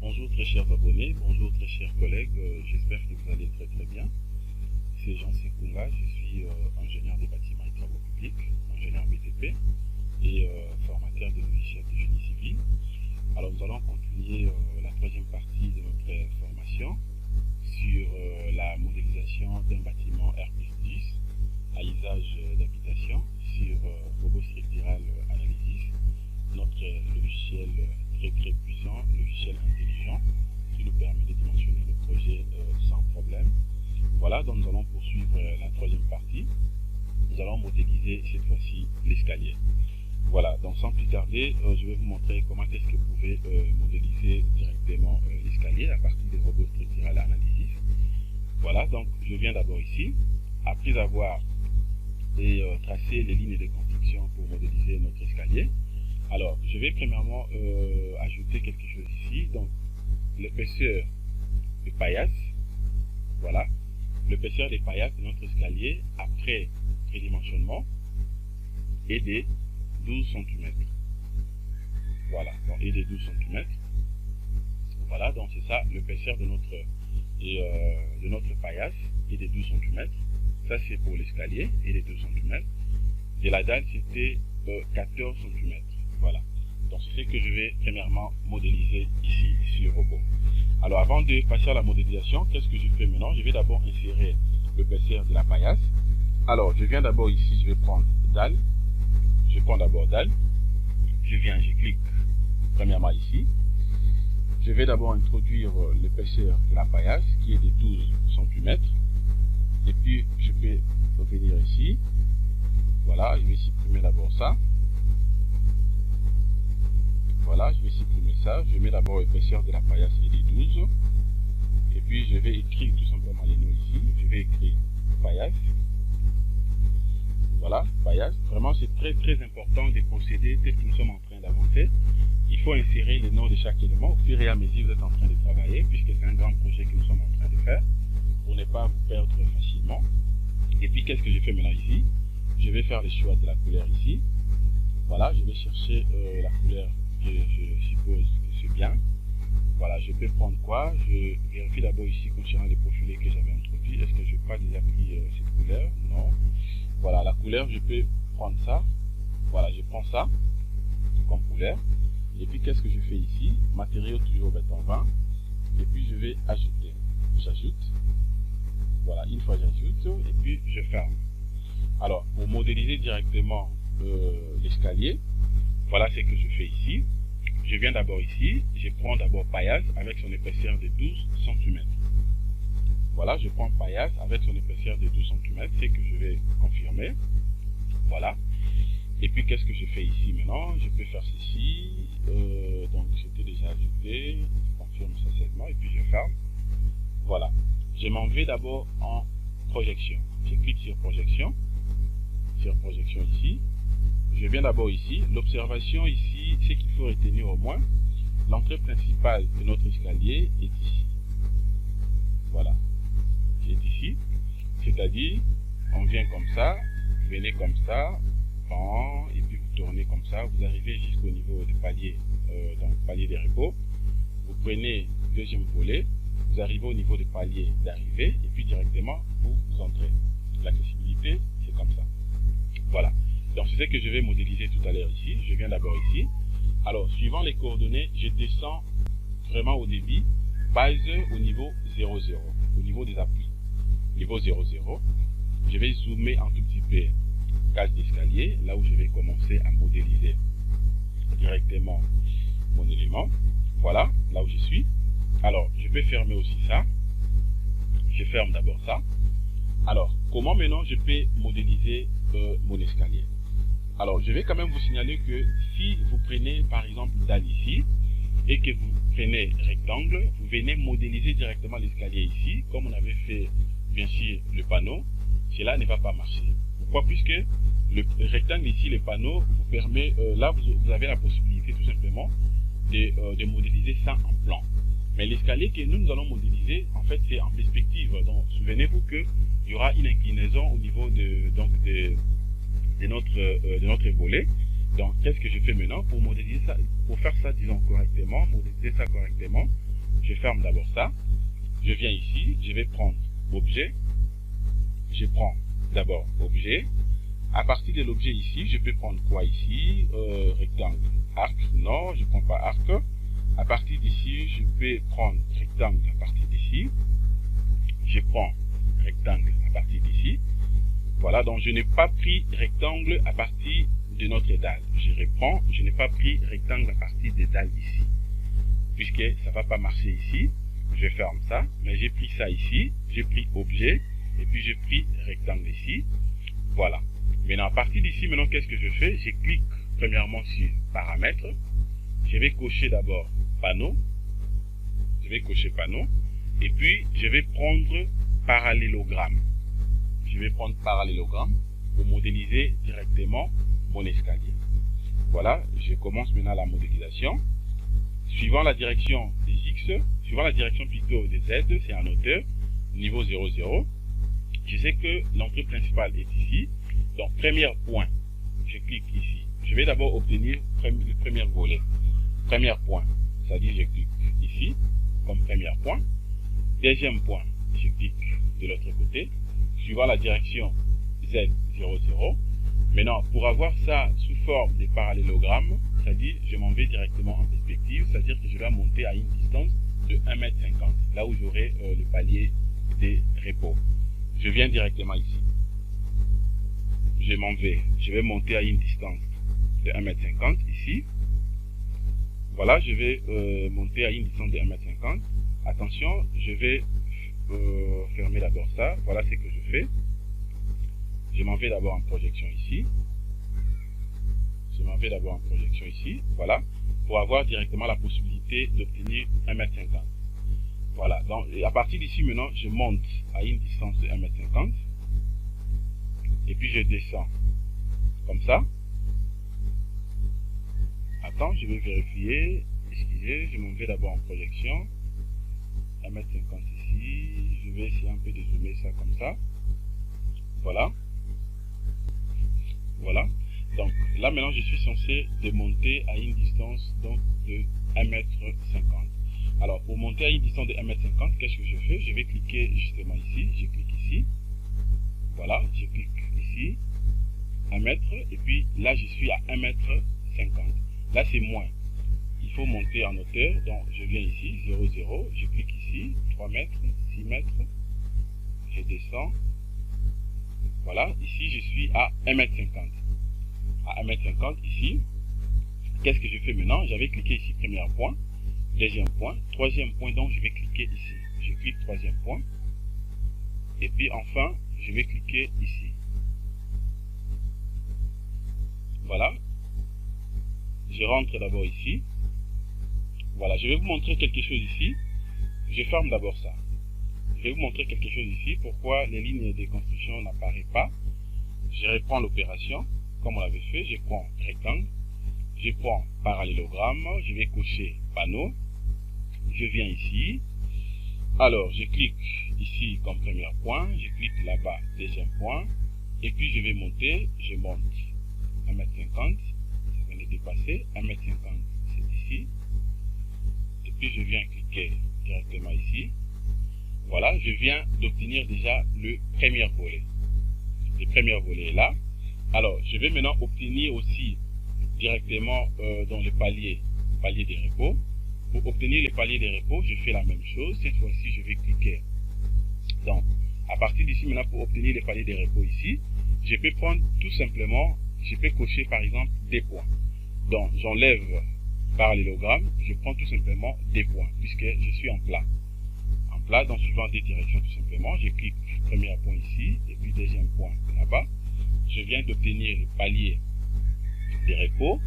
Bonjour très chers abonnés, bonjour très chers collègues, j'espère que vous allez très bien. C'est Jean-Cyr Kunga, je suis ingénieur des bâtiments et travaux publics, ingénieur BTP et formateur de logiciels de génie civil. Alors nous allons continuer la troisième partie de notre formation sur la modélisation d'un bâtiment R+10 à usage d'habitation sur RoboStructural Analysis, notre logiciel très puissant, logiciel intelligent qui nous permet de dimensionner le projet sans problème. Voilà, donc nous allons poursuivre la troisième partie. Nous allons modéliser cette fois-ci l'escalier. Voilà, donc sans plus tarder, je vais vous montrer comment est-ce que vous pouvez modéliser directement l'escalier à partir des RoboStructural Analysis. Voilà, donc je viens d'abord ici, après avoir tracé les lignes de construction pour modéliser notre escalier. Alors, je vais premièrement ajouter quelque chose ici, donc l'épaisseur de paillasse, voilà, l'épaisseur des paillasses de notre escalier après prédimensionnement est de 12 cm. Voilà, donc est de 12 cm. Voilà, donc c'est ça, l'épaisseur de notre paillasse est de 12 cm. Ça c'est pour l'escalier, et de 2 cm. De la dalle, c'était 14 cm. Voilà, donc c'est ce que je vais premièrement modéliser ici sur le robot. Alors avant de passer à la modélisation, qu'est-ce que je fais maintenant? Je vais d'abord insérer l'épaisseur de la paillasse. Alors je viens d'abord ici, je vais prendre dalle. Je prends d'abord dalle. Je clique premièrement ici. Je vais d'abord introduire l'épaisseur de la paillasse qui est de 12 cm. Et puis je peux revenir ici. Voilà, je vais supprimer d'abord ça. Voilà, je vais supprimer ça. Je mets d'abord l'épaisseur de la paillasse et des 12. Et puis je vais écrire tout simplement les noms ici. Je vais écrire paillasse. Voilà, paillasse. Vraiment, c'est très important de procéder tel que nous sommes en train d'avancer. Il faut insérer les noms de chaque élément au fur et à mesure que vous êtes en train de travailler, puisque c'est un grand projet que nous sommes en train de faire, pour ne pas vous perdre facilement. Et puis, qu'est-ce que je fais maintenant ici? Je vais faire le choix de la couleur ici. Voilà, je vais chercher la couleur que je suppose que c'est bien. Voilà, je peux prendre quoi? Je vérifie d'abord ici concernant les profilés que j'avais introduits. Est-ce que je n'ai pas déjà pris cette couleur? Non. Voilà, la couleur, je peux prendre ça. Voilà, je prends ça comme couleur. Et puis, qu'est-ce que je fais ici? Matériaux toujours béton 20. Et puis, je vais ajouter. J'ajoute. Voilà, une fois j'ajoute, et puis je ferme. Alors, pour modéliser directement l'escalier, voilà ce que je fais ici. Je viens d'abord ici, je prends d'abord paillasse avec son épaisseur de 12 cm. Voilà, je prends paillasse avec son épaisseur de 12 cm, c'est que je vais confirmer. Voilà. Et puis, qu'est-ce que je fais ici maintenant? Je peux faire ceci. Donc, c'était déjà ajouté. Je confirme ça seulement, et puis je ferme. Voilà. Je m'en vais d'abord en projection. Je clique sur projection. Sur projection ici. Je viens d'abord ici. L'observation ici, c'est qu'il faut retenir au moins. L'entrée principale de notre escalier est ici. Voilà. C'est ici. C'est-à-dire, on vient comme ça, vous venez comme ça, et puis vous tournez comme ça, vous arrivez jusqu'au niveau du palier, donc palier des repos. Vous prenez deuxième volet, vous arrivez au niveau du palier d'arrivée, et puis directement, vous entrez. L'accessibilité, c'est comme ça. Voilà. Donc c'est ce que je vais modéliser tout à l'heure ici. Je viens d'abord ici. Alors, suivant les coordonnées, je descends vraiment au débit, base au niveau 0,0, au niveau des appuis. Niveau 0,0. Je vais zoomer un tout petit peu case d'escalier, là où je vais commencer à modéliser directement mon élément. Voilà, là où je suis. Alors, je peux fermer aussi ça. Je ferme d'abord ça. Alors, comment maintenant je peux modéliser mon escalier? Alors, je vais quand même vous signaler que si vous prenez par exemple dalle ici et que vous prenez rectangle, vous venez modéliser directement l'escalier ici, comme on avait fait bien sûr le panneau, cela ne va pas marcher. Pourquoi? Puisque le rectangle ici, le panneau, vous permet, là vous avez la possibilité tout simplement de modéliser ça en plan. Mais l'escalier que nous allons modéliser, en fait, c'est en perspective. Donc, souvenez-vous qu'il y aura une inclinaison au niveau de notre volet. Donc, qu'est-ce que je fais maintenant pour modéliser ça, pour faire ça, disons, correctement, modéliser ça correctement? je ferme d'abord ça. Je viens ici, je vais prendre objet. Je prends d'abord objet. À partir de l'objet ici, je peux prendre quoi ici? Rectangle, arc, non, je ne prends pas arc. À partir d'ici, je peux prendre rectangle à partir d'ici. Je prends rectangle à partir d'ici. Voilà, donc je n'ai pas pris rectangle à partir de notre dalle. Je reprends, je n'ai pas pris rectangle à partir des dalles ici. Puisque ça ne va pas marcher ici, je ferme ça, mais j'ai pris ça ici, j'ai pris objet, et puis j'ai pris rectangle ici. Voilà. Maintenant, à partir d'ici, maintenant, qu'est-ce que je fais? Je clique premièrement sur paramètres. Je vais cocher d'abord panneau. Je vais cocher panneau. Et puis, je vais prendre parallélogramme. Je vais prendre parallélogramme pour modéliser directement mon escalier. Voilà, je commence maintenant la modélisation. Suivant la direction des X, suivant la direction plutôt des Z, c'est en hauteur, niveau 0, 0. Je sais que l'entrée principale est ici. Donc, premier point, je clique ici. Je vais d'abord obtenir le premier volet. Premier point, c'est-à-dire je clique ici, comme premier point. Deuxième point, je clique de l'autre côté, suivant la direction Z, 0, 0. Maintenant, pour avoir ça sous forme de parallélogramme, c'est-à-dire je m'en vais directement en perspective, c'est-à-dire que je dois monter à une distance de 1,50 m, là où j'aurai le palier des repos. Je viens directement ici. Je m'en vais. Je vais monter à une distance de 1,50 m ici. Voilà, je vais monter à une distance de 1,50 m. Attention, je vais fermer d'abord ça. Voilà ce que je fais. Je m'en vais d'abord en projection ici. Je m'en vais d'abord en projection ici. Voilà, pour avoir directement la possibilité d'obtenir 1,50 m. Voilà, donc à partir d'ici maintenant, je monte à une distance de 1,50 m. Et puis je descends comme ça. Attends, je vais vérifier. Excusez, je m'en vais d'abord en projection. 1,50 m ici. Je vais essayer un peu de zoomer ça comme ça. Voilà. Voilà. Donc là maintenant je suis censé démonter à une distance donc de 1,50 m. Alors pour monter à une distance de 1,50 m, qu'est-ce que je fais? Je vais cliquer justement ici. Je clique ici. Voilà, je clique ici, 1 mètre, et puis là je suis à 1,50 m. Là c'est moins. Il faut monter en hauteur, donc je viens ici, 0, 0, je clique ici, 3 mètres, 6 mètres, je descends. Voilà, ici je suis à 1,50 m. À 1,50 m ici, qu'est-ce que je fais maintenant? J'avais cliqué ici, premier point, deuxième point, troisième point, donc je vais cliquer ici. Je clique troisième point, et puis enfin, je vais cliquer ici. Voilà. Je rentre d'abord ici. Voilà, je vais vous montrer quelque chose ici. Je ferme d'abord ça. Je vais vous montrer quelque chose ici. Pourquoi les lignes de construction n'apparaissent pas. Je reprends l'opération, comme on l'avait fait. Je prends rectangle. Je prends parallélogramme. Je vais cocher panneau. Je viens ici. Alors, je clique ici comme premier point, je clique là-bas, deuxième point, et puis je vais monter, je monte 1,50 m, ça vient de dépasser, 1,50 m c'est ici, et puis je viens cliquer directement ici. Voilà, je viens d'obtenir déjà le premier volet. Le premier volet est là. Alors, je vais maintenant obtenir aussi directement dans le palier des repos. Pour obtenir les paliers de repos, je fais la même chose. Cette fois-ci, je vais cliquer. Donc, à partir d'ici, maintenant, pour obtenir les paliers de repos ici, je peux prendre tout simplement, je peux cocher par exemple des points. Donc, j'enlève parallélogramme, je prends tout simplement des points, puisque je suis en plat. En plat, dans suivant des directions tout simplement, je clique premier point ici, et puis deuxième point là-bas. Je viens d'obtenir le palier des repos.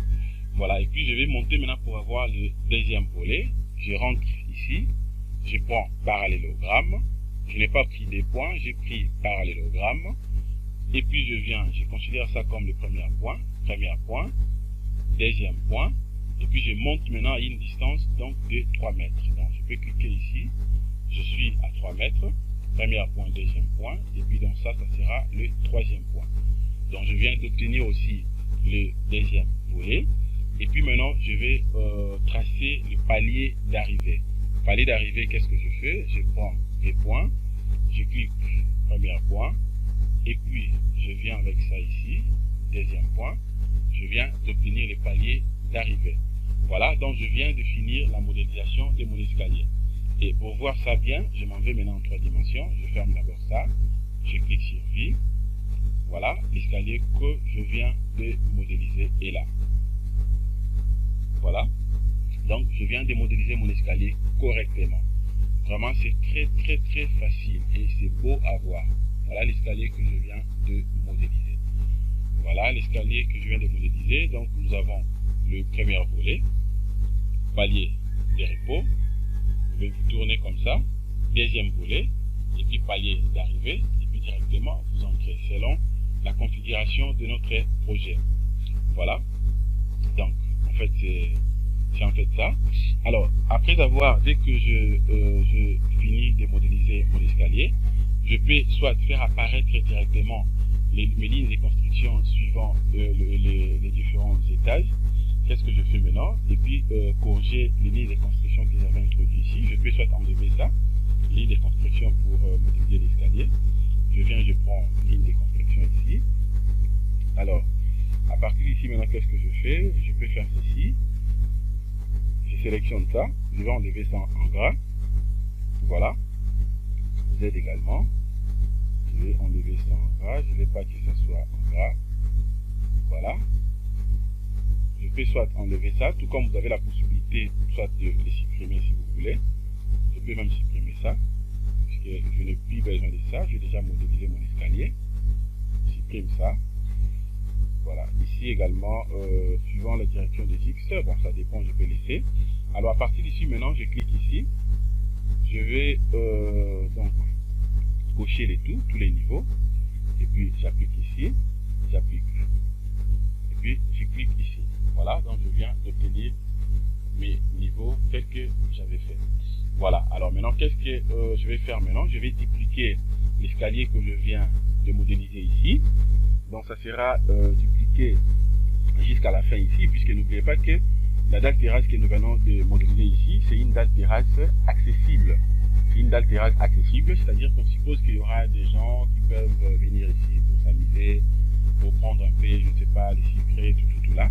Voilà, et puis je vais monter maintenant pour avoir le deuxième volet. Je rentre ici, je prends parallélogramme. Je n'ai pas pris des points, j'ai pris parallélogramme. Et puis je viens, je considère ça comme le premier point, deuxième point. Et puis je monte maintenant à une distance donc de 3 mètres. Donc je peux cliquer ici, je suis à 3 mètres, premier point, deuxième point. Et puis dans ça, ça sera le troisième point. Donc je viens d'obtenir aussi le deuxième volet. Et puis maintenant, je vais tracer le palier d'arrivée. Palier d'arrivée, qu'est-ce que je fais? Je prends les points, je clique premier point, et puis je viens avec ça ici, deuxième point, je viens d'obtenir les paliers d'arrivée. Voilà, donc je viens de finir la modélisation de mon escalier. Et pour voir ça bien, je m'en vais maintenant en 3 dimensions, je ferme d'abord ça, je clique sur Vie. Voilà, l'escalier que je viens de modéliser est là. Voilà, donc je viens de modéliser mon escalier correctement. Vraiment, c'est très facile et c'est beau à voir. Voilà l'escalier que je viens de modéliser. Voilà l'escalier que je viens de modéliser. Donc nous avons le premier volet, palier de repos. Vous pouvez vous tourner comme ça. Deuxième volet, et puis palier d'arrivée. Et puis directement vous entrez selon la configuration de notre projet. Voilà. Donc en fait c'est en fait ça. Alors après avoir, dès que je finis de modéliser mon escalier, je peux soit faire apparaître directement mes lignes de construction suivant les différents étages. Qu'est-ce que je fais maintenant? Et puis corriger les lignes de construction que j'avais introduites ici. Je peux soit enlever ça, ligne de construction pour modéliser l'escalier. Je viens, je prends ligne de construction ici. Alors, à partir d'ici maintenant, qu'est-ce que je fais? Je peux faire ceci. Je sélectionne ça. Je vais enlever ça en gras. Voilà. Z également. Je vais enlever ça en gras. Je ne vais pas que ça soit en gras. Voilà. Je peux soit enlever ça, tout comme vous avez la possibilité soit de les supprimer si vous voulez. Je peux même supprimer ça, puisque je n'ai plus besoin de ça. J'ai déjà modélisé mon escalier. Je supprime ça. Voilà. Ici également, suivant la direction des X, bon ça dépend, je peux laisser. Alors à partir d'ici maintenant, je clique ici. Je vais donc cocher les tous les niveaux. Et puis j'applique ici, j'applique. Et puis je clique ici. Voilà, donc je viens d'obtenir mes niveaux tels que j'avais fait. Voilà, alors maintenant qu'est-ce que je vais faire maintenant? Je vais dupliquer l'escalier que je viens de modéliser ici. Donc ça sera dupliqué jusqu'à la fin ici, puisque n'oubliez pas que la dalle terrasse que nous venons de modéliser ici, c'est une dalle terrasse accessible. C'est une dalle terrasse accessible, c'est-à-dire qu'on suppose qu'il y aura des gens qui peuvent venir ici pour s'amuser, pour prendre un peu, je ne sais pas, les secrets, tout là.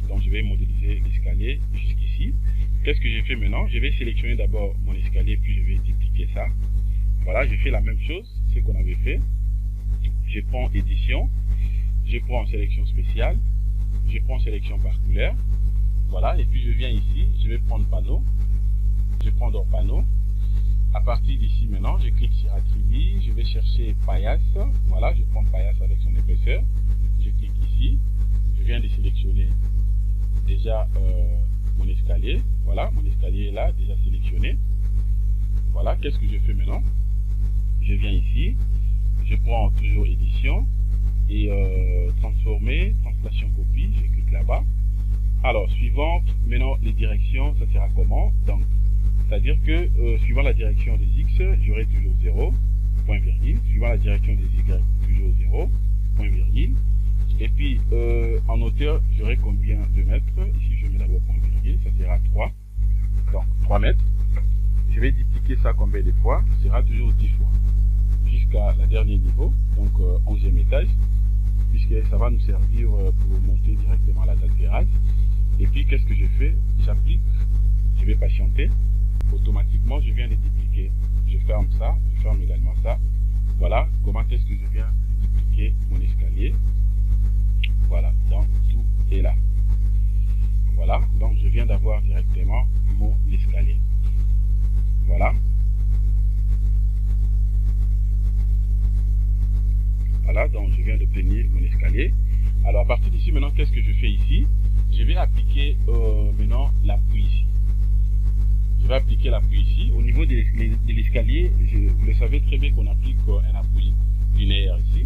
Donc je vais modéliser l'escalier jusqu'ici. Qu'est-ce que j'ai fait maintenant? Je vais sélectionner d'abord mon escalier, puis je vais dupliquer ça. Voilà, je fais la même chose, ce qu'on avait fait. Je prends édition, je prends sélection spéciale, je prends sélection par couleur. Voilà, et puis je viens ici, je vais prendre panneau, je prends dans panneau. À partir d'ici maintenant, je clique sur attribut, je vais chercher paillasse. Voilà, je prends paillasse avec son épaisseur. Je clique ici, je viens de sélectionner déjà mon escalier. Voilà, mon escalier est là, déjà sélectionné. Voilà, qu'est-ce que je fais maintenant? Je viens ici, je prends toujours édition et transformer, translation copie, je clique là-bas. Alors, suivant maintenant les directions, ça sera comment? Donc, c'est-à-dire que suivant la direction des X, j'aurai toujours 0, point virgule. Suivant la direction des Y, toujours 0, point virgule. Et puis, en hauteur, j'aurai combien de mètres? Ici, je mets d'abord point virgule, ça sera 3. Donc, 3 mètres. Je vais dupliquer ça combien de fois? Ce sera toujours 10 fois. Jusqu'à la dernier niveau, donc 11e étage, puisque ça va nous servir pour monter directement à la dalle terrasse. Et puis, qu'est-ce que je fais? J'applique, je vais patienter. Automatiquement, je viens de dupliquer. Je ferme ça, je ferme également ça. Voilà comment est-ce que je viens de dupliquer mon escalier. Voilà, donc tout est là. Voilà, donc je viens d'avoir directement mon escalier. Voilà. Voilà, donc je viens d'obtenir mon escalier. Alors à partir d'ici maintenant, qu'est-ce que je fais ici? Je vais appliquer maintenant l'appui ici. Je vais appliquer l'appui ici. Au niveau de l'escalier, vous le savez très bien qu'on applique un appui linéaire ici.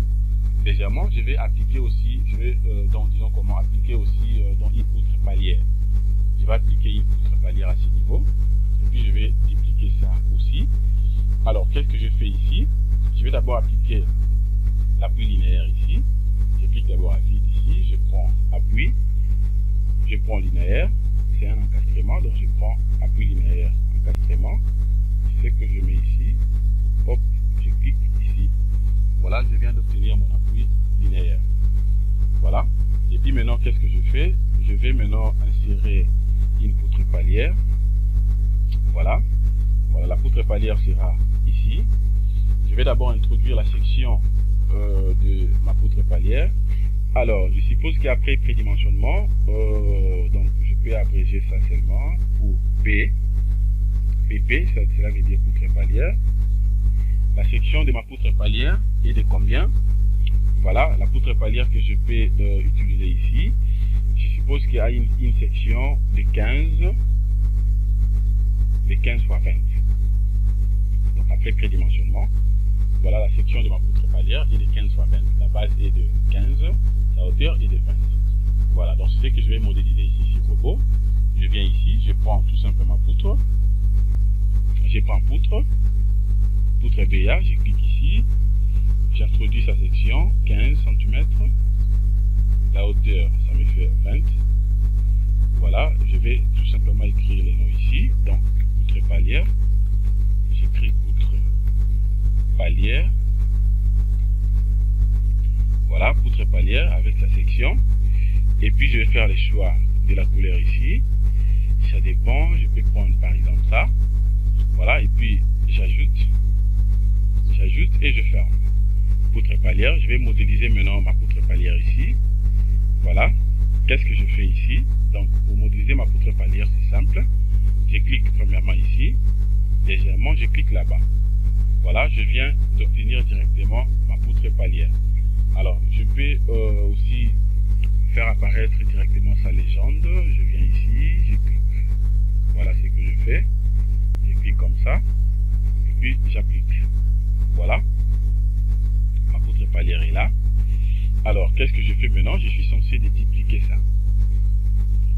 Légèrement, je vais appliquer aussi, je vais donc disons comment appliquer aussi dans une poutre palière. Je vais appliquer une poutre palière à ce niveau. Et puis je vais dupliquer ça aussi. Alors qu'est-ce que je fais ici? Je vais d'abord appliquer l'appui linéaire ici. Je clique d'abord à vide ici. Je prends appui. Je prends linéaire. C'est un encastrement, donc je prends appui linéaire d'encastrement. C'est ce que je mets ici. Hop, je clique ici. Voilà, je viens d'obtenir mon appui linéaire. Voilà. Et puis maintenant, qu'est-ce que je fais? Je vais maintenant insérer une poutre palière. Voilà. Voilà, la poutre palière sera ici. Je vais d'abord introduire la section de ma poutre palière. Alors, je suppose qu'après prédimensionnement, donc je peux abréger ça seulement pour P. PP, cela veut dire poutre palière. La section de ma poutre palière est de combien? Voilà, la poutre palière que je peux utiliser ici. Je suppose qu'il y a une section de 15 fois 20. Donc après prédimensionnement, voilà la section de ma poutre palière est de 15 fois 20. La base est de 15, la hauteur est de 20. Voilà, donc c'est ce que je vais modéliser ici sur robot. Je viens ici, je prends tout simplement poutre. Je prends poutre BA, je clique ici. J'introduis sa section, 15 cm. La hauteur, ça me fait 20. Voilà, je vais tout simplement écrire les noms ici. Donc, poutre palière. J'écris poutre palière. Voilà, poutre palière avec sa section. Et puis, je vais faire le choix de la couleur ici. Ça dépend, je peux prendre par exemple ça. Voilà, et puis j'ajoute et je ferme. Poutre palière, je vais modéliser maintenant ma poutre palière ici. Voilà, qu'est-ce que je fais ici? Donc pour modéliser ma poutre palière, c'est simple. Je clique premièrement ici, deuxièmement je clique là-bas. Voilà, je viens d'obtenir directement ma poutre palière. Alors je peux aussi faire apparaître directement sa légende. Je viens ici, je clique. Voilà ce que je fais. Je clique comme ça, et puis j'applique. Voilà, ma poutre palière est là. Alors, qu'est-ce que je fais maintenant? Je suis censé dédupliquer ça.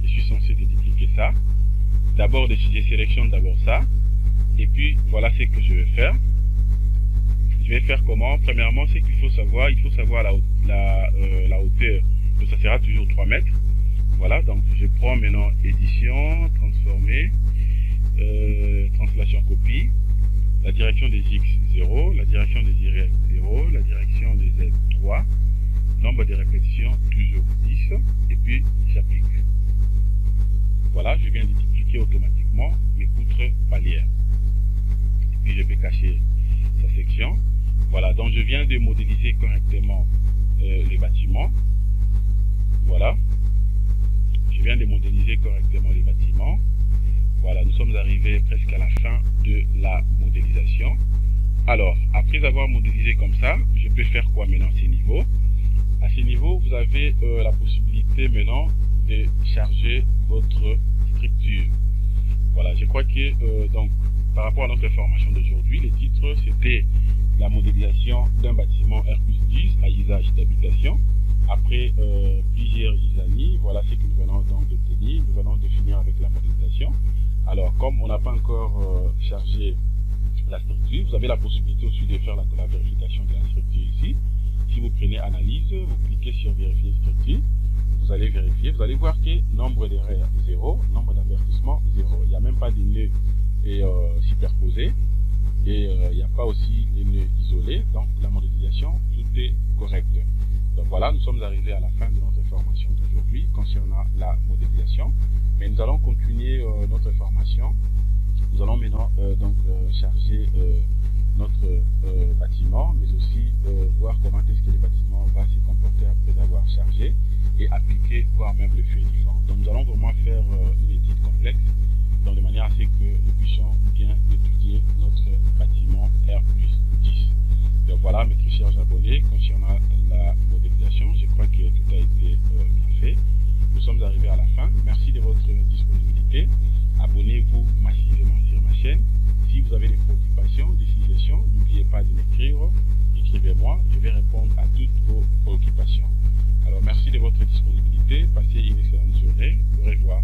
Je suis censé dédupliquer ça. D'abord, je sélectionne d'abord ça. Et puis, voilà ce que je vais faire. Je vais faire comment? Premièrement, c'est qu'il faut savoir, la hauteur. Donc, ça sera toujours 3 mètres. Voilà, donc je prends maintenant édition, transformer, translation copie. La direction des X 0, la direction des Y 0, la direction des Z 3, nombre de répétitions toujours 10, et puis j'applique. Voilà, je viens de dupliquer automatiquement mes poutres palières. Et puis je peux cacher sa section. Voilà, donc je viens de modéliser correctement les bâtiments. Voilà, je viens de modéliser correctement les bâtiments. Voilà, nous sommes arrivés presque à la fin de la modélisation. Alors, après avoir modélisé comme ça, je peux faire quoi maintenant à ces niveaux? À ces niveaux, vous avez la possibilité maintenant de charger votre structure. Voilà, je crois que donc par rapport à notre formation d'aujourd'hui, le titre c'était la modélisation d'un bâtiment R+10 à usage d'habitation. Après plusieurs années, voilà ce que nous venons donc d'obtenir. Nous venons de finir avec la modélisation. Alors, comme on n'a pas encore chargé la structure, vous avez la possibilité aussi de faire la vérification de la structure ici. Si vous prenez analyse, vous cliquez sur vérifier structure, vous allez vérifier, vous allez voir que nombre d'erreurs 0, nombre d'avertissements 0. Il n'y a même pas de nœuds superposés et il n'y a pas aussi les nœuds isolés. Donc la modélisation, tout est correct. Donc voilà, nous sommes arrivés à la fin de notre formation d'aujourd'hui concernant la modélisation. Mais nous allons continuer notre formation. Nous allons maintenant charger notre bâtiment, mais aussi voir comment est-ce que le bâtiment va se comporter après avoir chargé et appliquer, voire même le feu uniforme. Donc nous allons vraiment faire une étude complexe, donc de manière à ce que nous puissions bien étudier notre bâtiment R+10. Donc voilà, mes très chers abonnés, concernant la modélisation, je crois que tout a été bien fait. Nous sommes arrivés à la fin. Merci de votre disponibilité. Abonnez-vous massivement sur ma chaîne. Si vous avez des préoccupations, des suggestions, n'oubliez pas de m'écrire. Écrivez-moi, je vais répondre à toutes vos préoccupations. Alors merci de votre disponibilité. Passez une excellente journée. Au revoir.